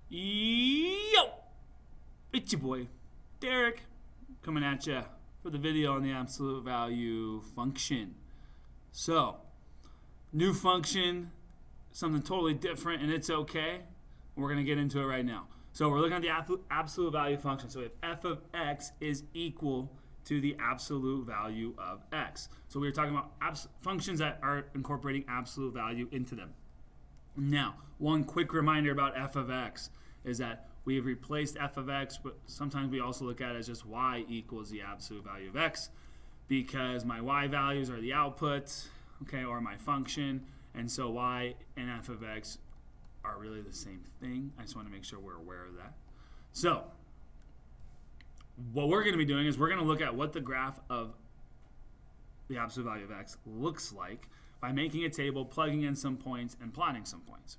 Yo! It's your boy, Derek, coming at you for the video on the absolute value function. So, new function, something totally different, and it's okay. We're going to get into it right now. So, we're looking at the absolute value function. So, if f of x is equal to the absolute value of x. So, we were talking about functions that are incorporating absolute value into them. Now, one quick reminder about f of x is that we have replaced f of x, but sometimes we also look at it as just y equals the absolute value of x, because my y values are the outputs, okay, or my function, and so y and f of x are really the same thing. I just want to make sure we're aware of that. So, what we're going to be doing is we're going to look at what the graph of the absolute value of x looks like by making a table, plugging in some points, and plotting some points.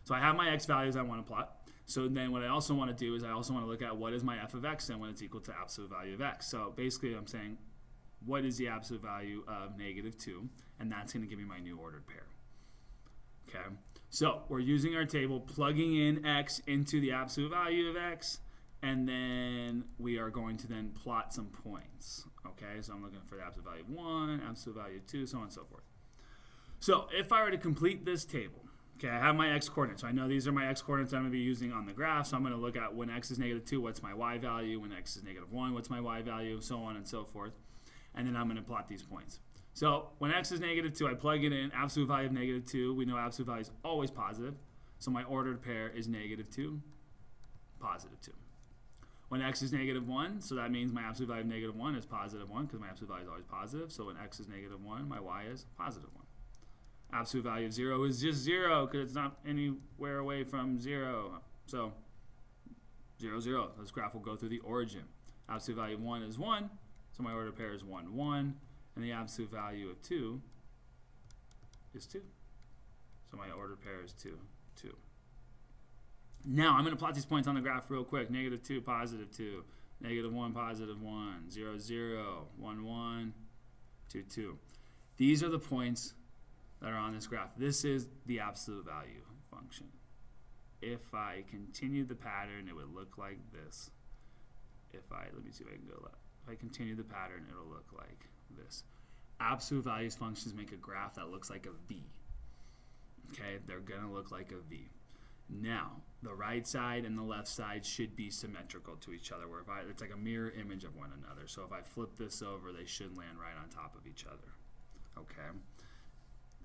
So I have my x values I want to plot. So then what I also want to do is I also want to look at what is my f of x then when it's equal to absolute value of x. So basically I'm saying what is the absolute value of -2, and that's going to give me my new ordered pair. Okay, so we're using our table, plugging in x into the absolute value of x, and then we are going to then plot some points. Okay, so I'm looking for the absolute value of 1, absolute value of 2, so on and so forth. So if I were to complete this table, okay, I have my x coordinates. So I know these are my x coordinates I'm going to be using on the graph. So I'm going to look at when x is -2, what's my y value? When x is -1, what's my y value? So on and so forth. And then I'm going to plot these points. So when x is -2, I plug it in. Absolute value of -2. We know absolute value is always positive. So my ordered pair is -2, +2. When x is -1, so that means my absolute value of -1 is +1 because my absolute value is always positive. So when x is -1, my y is +1. Absolute value of 0 is just 0 because it's not anywhere away from 0. So 0, 0. This graph will go through the origin. Absolute value of 1 is 1. So my ordered pair is 1, 1. And the absolute value of 2 is 2. So my ordered pair is 2, 2. Now I'm going to plot these points on the graph real quick. -2, +2. -1, +1. 0, 0. 1, 1. 2, 2. These are the points that are on this graph. This is the absolute value function. If I continue the pattern, it would look like this. Let me see if I can go left. If I continue the pattern, it'll look like this. Absolute values functions make a graph that looks like a V. Okay, they're gonna look like a V. Now, the right side and the left side should be symmetrical to each other, where it's like a mirror image of one another. So if I flip this over, they should land right on top of each other. Okay.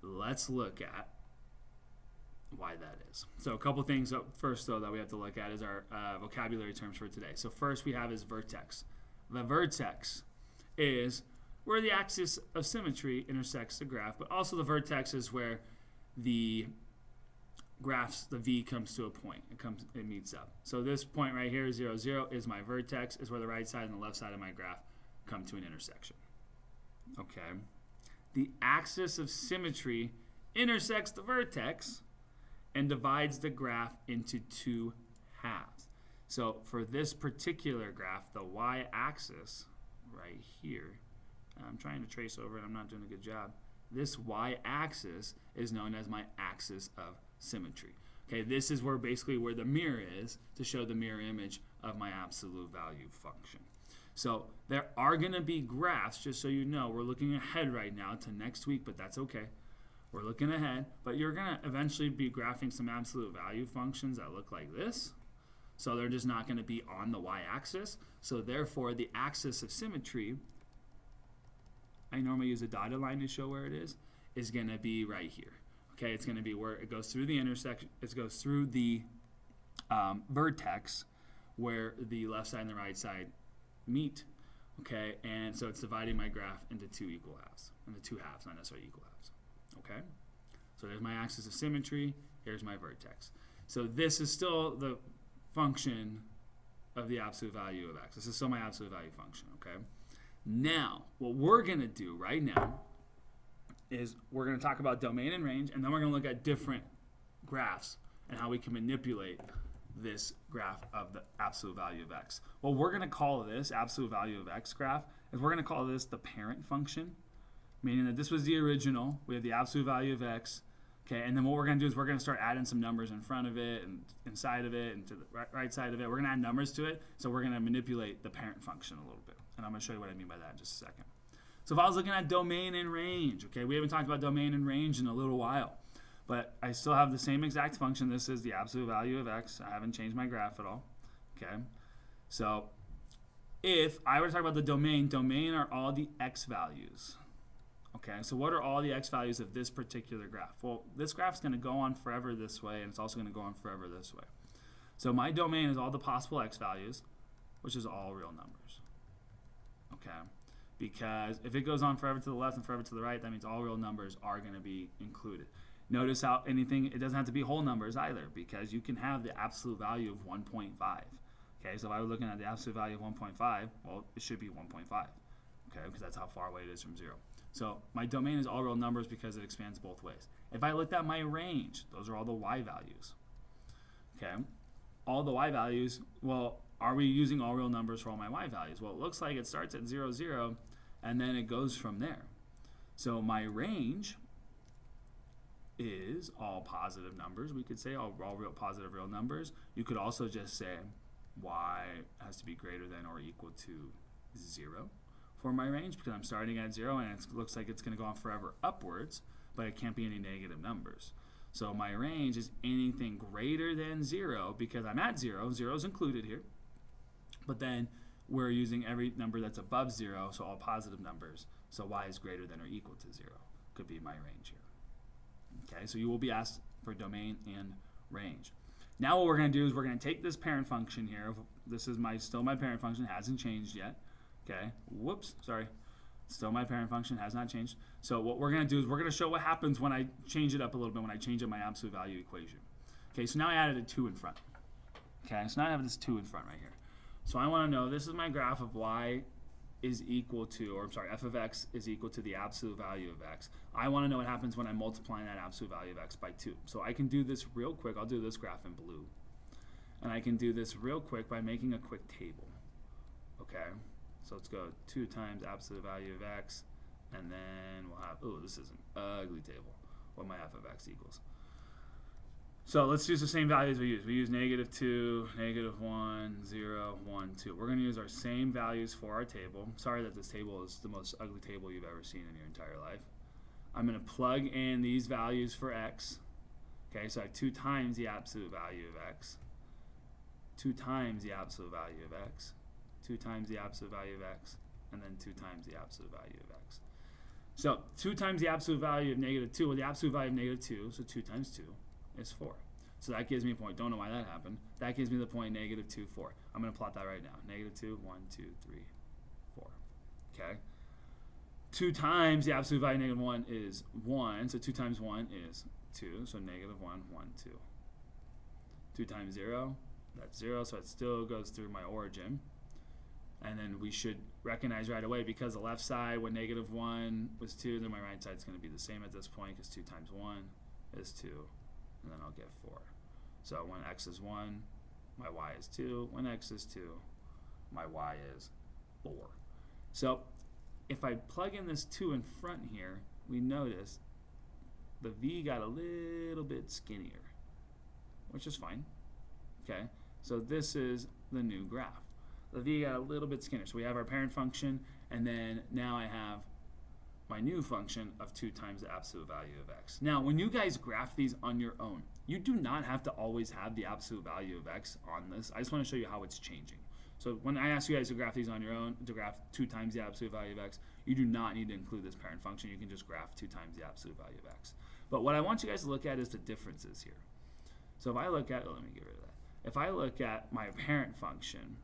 Let's look at why that is. So a couple things first, though, that we have to look at is our vocabulary terms for today. So first we have is vertex. The vertex is where the axis of symmetry intersects the graph, but also the vertex is where the the V comes to a point. It meets up. So this point right here, 0, 0, is my vertex, is where the right side and the left side of my graph come to an intersection. Okay. The axis of symmetry intersects the vertex and divides the graph into two halves. So for this particular graph, the y-axis right here, I'm trying to trace over it, I'm not doing a good job. This y-axis is known as my axis of symmetry. Okay, this is where the mirror is to show the mirror image of my absolute value function. So there are going to be graphs, just so you know, we're looking ahead right now to next week, but that's okay. We're looking ahead, but you're going to eventually be graphing some absolute value functions that look like this. So they're just not going to be on the y-axis. So therefore, the axis of symmetry, I normally use a dotted line to show where it is going to be right here. Okay, it's going to be where it goes through the intersection, it goes through the vertex where the left side and the right side meet, okay, and so it's dividing my graph into two equal halves, into two halves, not necessarily equal halves, okay? So there's my axis of symmetry, here's my vertex. So this is still the function of the absolute value of x. This is still my absolute value function, okay? Now, what we're going to do right now is we're going to talk about domain and range, and then we're going to look at different graphs and how we can manipulate this graph of the absolute value of x. What we're going to call this absolute value of x graph is we're going to call this the parent function, meaning that this was the original. We have the absolute value of x, Okay, and then what we're going to do is we're going to start adding some numbers in front of it and inside of it and to the right side of it. We're going to add numbers to it, so we're going to manipulate the parent function a little bit. And I'm going to show you what I mean by that in just a second. So if I was looking at domain and range, okay, we haven't talked about domain and range in a little while, but I still have the same exact function. This is the absolute value of x. I haven't changed my graph at all, okay? So if I were to talk about the domain are all the x values. Okay, so what are all the x values of this particular graph? Well, this graph is going to go on forever this way, and it's also going to go on forever this way. So my domain is all the possible x values, which is all real numbers. Okay, because if it goes on forever to the left and forever to the right, that means all real numbers are going to be included. Notice how it doesn't have to be whole numbers either, because you can have the absolute value of 1.5. Okay, so if I was looking at the absolute value of 1.5, well, it should be 1.5. Okay, because that's how far away it is from 0. So my domain is all real numbers because it expands both ways. If I looked at my range, those are all the y values. Okay, all the y values, well, are we using all real numbers for all my y values? Well, it looks like it starts at 0, 0, and then it goes from there. So my range is all positive numbers. We could say all real positive real numbers. You could also just say y has to be greater than or equal to 0. For my range, because I'm starting at 0 and it looks like it's going to go on forever upwards, but it can't be any negative numbers. So my range is anything greater than 0 because I'm at 0. 0 is included here. But then we're using every number that's above 0, so all positive numbers. So y is greater than or equal to 0 could be my range here. Okay, so you will be asked for domain and range. Now what we're going to do is we're going to take this parent function here. This is still my parent function, hasn't changed yet. Okay, whoops, sorry. Still my parent function has not changed. So what we're going to do is we're going to show what happens when I change it up a little bit, when I change up my absolute value equation. Okay, so now I added a 2 in front. Okay, so now I have this 2 in front right here. So I want to know, this is my graph of y is equal to, or I'm sorry, f of x is equal to the absolute value of x. I want to know what happens when I multiply that absolute value of x by 2. So I can do this real quick. I'll do this graph in blue. And I can do this real quick by making a quick table. Okay? So let's go 2 times absolute value of x, and then we'll have, oh, this is an ugly table, what my f of x equals. So let's use the same values we use. We use -2, -1, 0, 1, 2. We're going to use our same values for our table. Sorry that this table is the most ugly table you've ever seen in your entire life. I'm going to plug in these values for x. Okay, so I have 2 times the absolute value of x, 2 times the absolute value of x, 2 times the absolute value of x, and then 2 times the absolute value of x. So 2 times the absolute value of -2, well, the absolute value of -2, so 2 times 2 is 4. So that gives me a point. Don't know why that happened. That gives me the point -2, 4. I'm going to plot that right now. -2, 1, 2, 3, 4. Okay? 2 times the absolute value of -1 is 1, so 2 times 1 is 2, so -1, 1, 2. 2 times 0, that's 0, so it still goes through my origin. And then we should recognize right away, because the left side, when -1 was 2, then my right side is going to be the same at this point, because 2 times 1 is 2, and then I'll get 4. So when x is 1, my y is 2. When x is 2, my y is 4. So if I plug in this 2 in front here, we notice the v got a little bit skinnier, which is fine. Okay, so this is the new graph. The v got a little bit skinnier. So we have our parent function, and then now I have my new function of 2 times the absolute value of x. Now, when you guys graph these on your own, you do not have to always have the absolute value of x on this. I just want to show you how it's changing. So when I ask you guys to graph these on your own, to graph 2 times the absolute value of x, you do not need to include this parent function. You can just graph 2 times the absolute value of x. But what I want you guys to look at is the differences here. So if I look at, let me get rid of that. If I look at my parent function,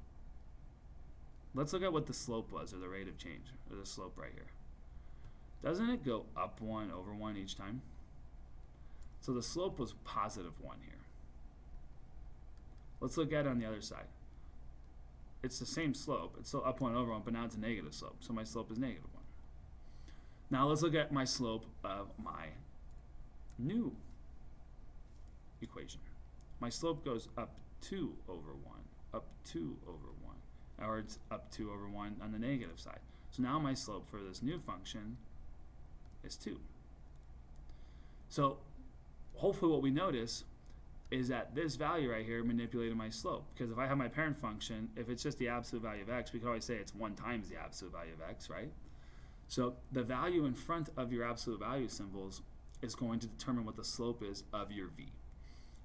let's look at what the slope was, or the rate of change, or the slope right here. Doesn't it go up 1 over 1 each time? So the slope was +1 here. Let's look at it on the other side. It's the same slope. It's still up 1 over 1, but now it's a negative slope. So my slope is -1. Now let's look at my slope of my new equation. My slope goes up 2 over 1, up 2 over 1, or it's up 2 over 1 on the negative side. So now my slope for this new function is 2. So hopefully what we notice is that this value right here manipulated my slope. Because if I have my parent function, if it's just the absolute value of x, we can always say it's 1 times the absolute value of x, right? So the value in front of your absolute value symbols is going to determine what the slope is of your v.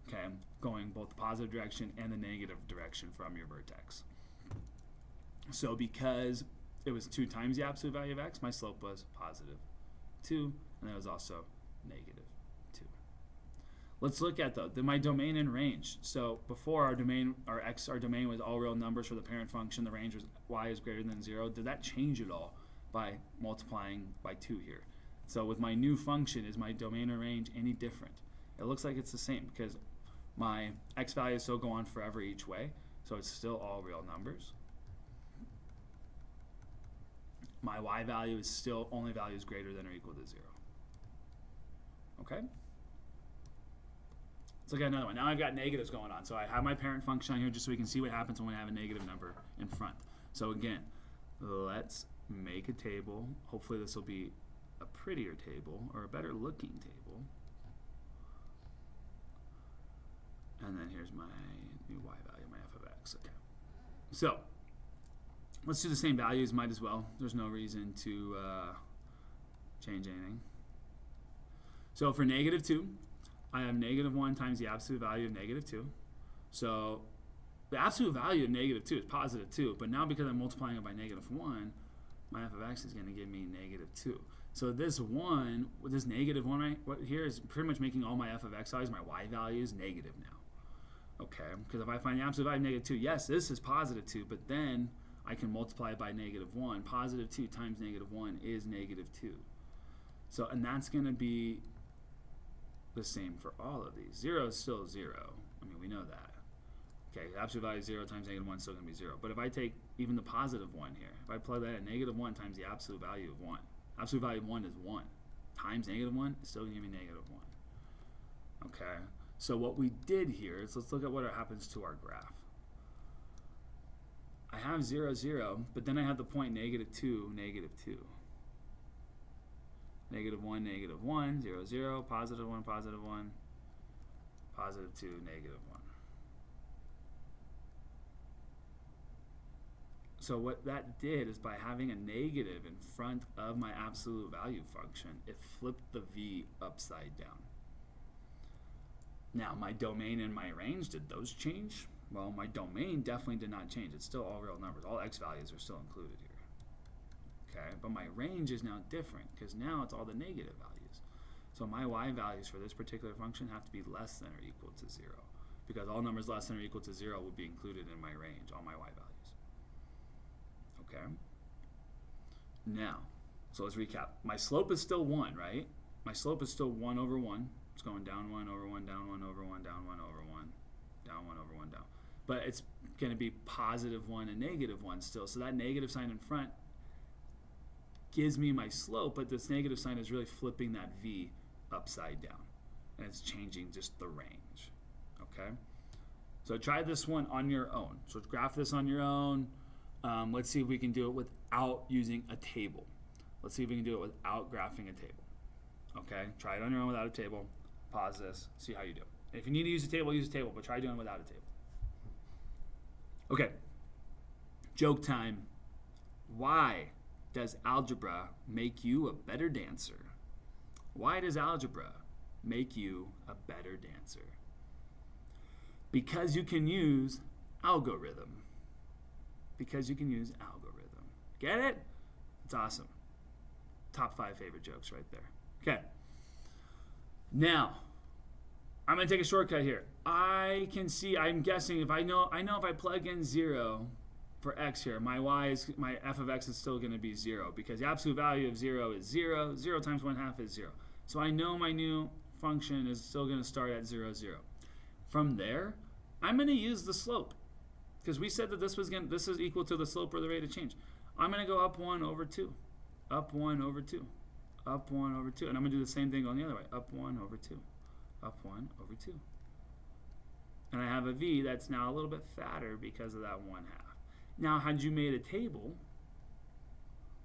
Okay, going both the positive direction and the negative direction from your vertex. So because it was 2 times the absolute value of x, my slope was positive 2, and it was also negative 2. Let's look at my domain and range. So before our domain was all real numbers for the parent function. The range was y is greater than 0. Did that change at all by multiplying by 2 here? So with my new function, is my domain or range any different? It looks like it's the same because my x values still go on forever each way, so it's still all real numbers. My y value is still only values greater than or equal to 0. Okay? Let's look at another one. Now I've got negatives going on. So I have my parent function on here just so we can see what happens when we have a negative number in front. So again, let's make a table. Hopefully this will be a prettier table or a better looking table. And then here's my new y value, my f of x. Okay. So let's do the same values, might as well. There's no reason to change anything. So for negative 2, I have negative 1 times the absolute value of negative 2. So the absolute value of negative 2 is positive 2, but now because I'm multiplying it by negative 1, my f of x is going to give me negative 2. So this negative 1 right here is pretty much making all my f of x values, my y values, negative now. Okay, because if I find the absolute value of negative 2, yes, this is positive 2, but then I can multiply it by negative 1. Positive 2 times negative 1 is negative 2. So, and that's going to be the same for all of these. 0 is still 0. I mean, we know that. Okay, the absolute value of 0 times negative 1 is still going to be 0. But if I take even the positive 1 here, if I plug that in, negative 1 times the absolute value of 1. Absolute value of 1 is 1. Times negative 1 is still going to give me negative 1. Okay, so what we did here is let's look at what happens to our graph. I have 0, 0, but then I have the point negative 2, negative 2. Negative 1, negative 1, 0, 0, positive 1, positive 1, positive 2, negative 1. So what that did is by having a negative in front of my absolute value function, it flipped the v upside down. Now, my domain and my range, did those change? Well, my domain definitely did not change. It's still all real numbers. All x values are still included here. Okay, but my range is now different because now it's all the negative values. So my y values for this particular function have to be less than or equal to 0 because all numbers less than or equal to 0 will be included in my range, all my y values. Okay. Now, so let's recap. My slope is still 1, right? My slope is still 1 over 1. It's going down 1 over 1, down 1 over 1, down 1 over 1, down 1 over 1, down. But it's going to be positive 1 and negative 1 still. So that negative sign in front gives me my slope, but this negative sign is really flipping that v upside down. And it's changing just the range. Okay? So try this one on your own. So graph this on your own. Let's see if we can do it without using a table. Let's see if we can do it without graphing a table. Okay? Try it on your own without a table. Pause this. See how you do. If you need to use a table, use a table, but try doing it without a table. Okay. Joke time. Why does algebra make you a better dancer? Why does algebra make you a better dancer? Because you can use algorithm. Because you can use algorithm. Get it? It's awesome. Top 5 favorite jokes right there. Okay. Now, I'm going to take a shortcut here. I can see, I'm guessing if I know if I plug in 0 for x here, my f of x is still going to be 0 because the absolute value of 0 is 0. 0 times 1/2 is 0. So I know my new function is still going to start at 0, 0. From there, I'm going to use the slope because we said that this is equal to the slope or the rate of change. I'm going to go up 1 over 2. Up 1 over 2. Up 1 over 2. And I'm going to do the same thing going the other way. Up 1 over 2. Up 1 over 2. And I have a v that's now a little bit fatter because of that 1/2. Now, had you made a table,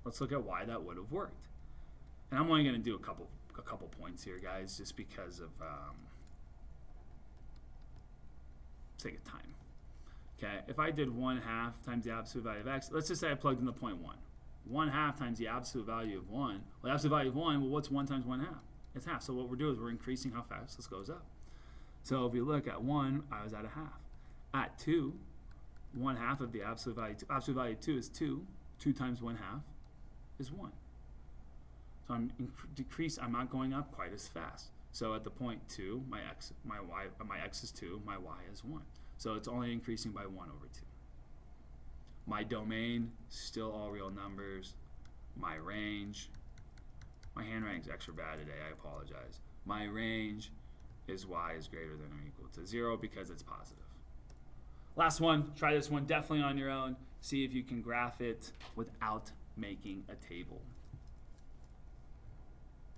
let's look at why that would have worked. And I'm only going to do a couple points here, guys, just because of take a time. Okay, if I did 1/2 times the absolute value of x, let's just say I plugged in the 0.1. 1/2 times the absolute value of 1. Well, the absolute value of 1, well, what's 1 times 1/2? It's half. So what we're doing is we're increasing how fast this goes up. So if we look at 1, I was at 1/2. At 2, 1/2 of the absolute value. Absolute value of 2 is 2. 2 times 1/2 is 1. So I'm not going up quite as fast. So at the point 2, my x is 2, my y is 1. So it's only increasing by 1 over 2. My domain, still all real numbers. My range, my handwriting's extra bad today, I apologize. My range is y is greater than or equal to 0 because it's positive. Last one, try this one definitely on your own. See if you can graph it without making a table.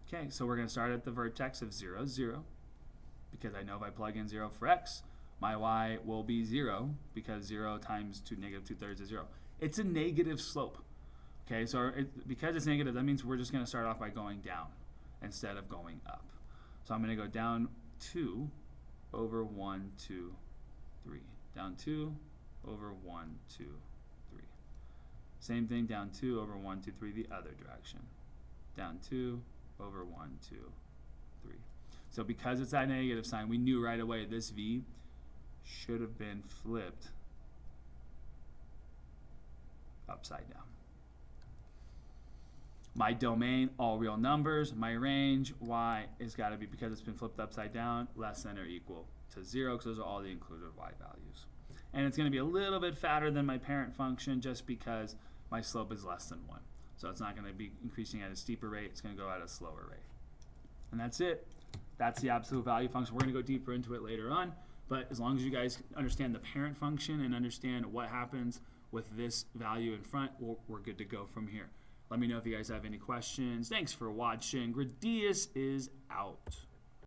Okay, so we're going to start at the vertex of 0, 0, because I know if I plug in 0 for x, my y will be 0, because 0 times negative 2/3 is 0. It's a negative slope. Okay, so because it's negative, that means we're just going to start off by going down instead of going up. So I'm going to go down 2 over 1, 2, 3. Down 2 over 1, 2, 3. Same thing, down 2 over 1, 2, 3, the other direction. Down 2 over 1, 2, 3. So because it's that negative sign, we knew right away this v should have been flipped upside down. My domain, all real numbers. My range, y, is got to be, because it's been flipped upside down, less than or equal to 0, because those are all the included y values. And it's going to be a little bit fatter than my parent function just because my slope is less than 1. So it's not going to be increasing at a steeper rate. It's going to go at a slower rate. And that's it. That's the absolute value function. We're going to go deeper into it later on. But as long as you guys understand the parent function and understand what happens with this value in front, we're good to go from here. Let me know if you guys have any questions. Thanks for watching. Gradius is out.